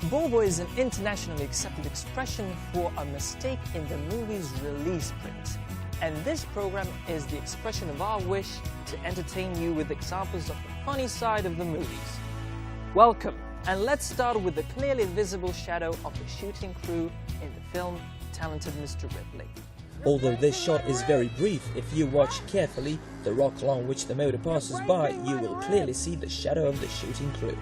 Bau Bau is an internationally accepted expression for a mistake in the movie's release print. And this program is the expression of our wish to entertain you with examples of the funny side of the movies. Welcome, and let's start with the clearly visible shadow of the shooting crew in the film Talented Mr. Ripley. Although this shot is very brief, if you watch carefully the rock along which the motor passes by, you will clearly see the shadow of the shooting crew.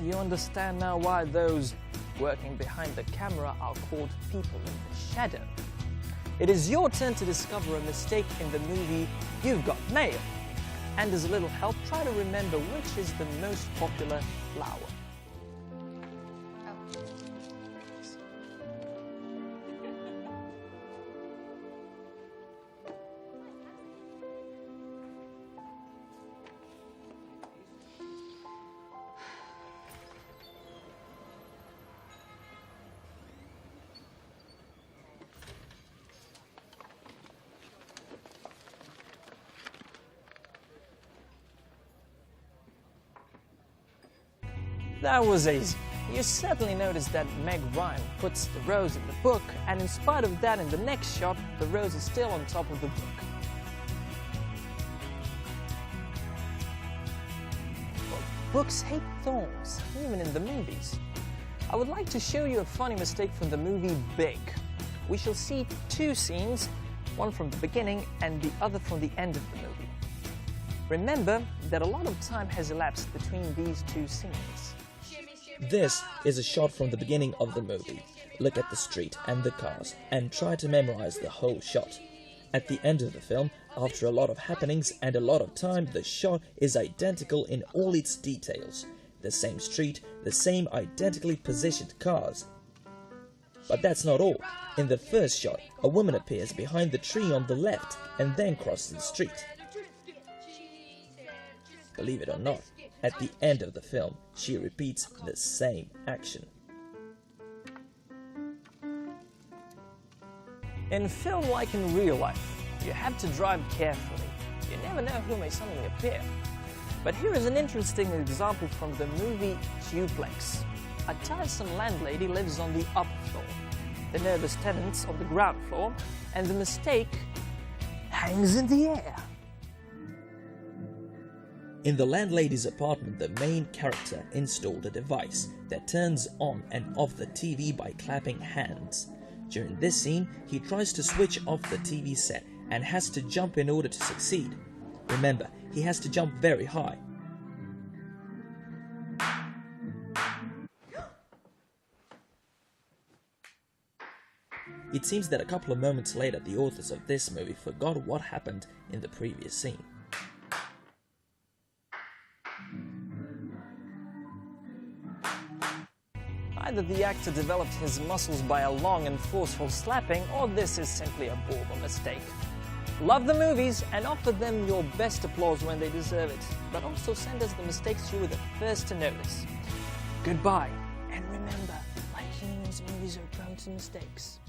You understand now why those working behind the camera are called people in the shadow. It is your turn to discover a mistake in the movie You've Got Mail. And as a little help, try to remember which is the most popular flower. That was easy. You certainly noticed that Meg Ryan puts the rose in the book, and in spite of that, in the next shot, the rose is still on top of the book. Well, books hate thorns, even in the movies. I would like to show you a funny mistake from the movie Big. We shall see two scenes, one from the beginning and the other from the end of the movie. Remember that a lot of time has elapsed between these two scenes. This is a shot from the beginning of the movie. Look at the street and the cars and try to memorize the whole shot. At the end of the film, after a lot of happenings and a lot of time, the shot is identical in all its details. The same street, the same identically positioned cars. But that's not all. In the first shot, a woman appears behind the tree on the left and then crosses the street. Believe it or not, at the end of the film, she repeats the same action. In film, like in real life, you have to drive carefully. You never know who may suddenly appear. But here is an interesting example from the movie Duplex. A tiresome landlady lives on the upper floor, the nervous tenants on the ground floor, and the mistake hangs in the air. In the landlady's apartment, the main character installed a device that turns on and off the TV by clapping hands. During this scene, he tries to switch off the TV set and has to jump in order to succeed. Remember, he has to jump very high. It seems that a couple of moments later, the authors of this movie forgot what happened in the previous scene. Either the actor developed his muscles by a long and forceful slapping, or this is simply a Bau mistake. Love the movies and offer them your best applause when they deserve it, but also send us the mistakes you were the first to notice. Goodbye, and remember, like humans, movies are prone to mistakes.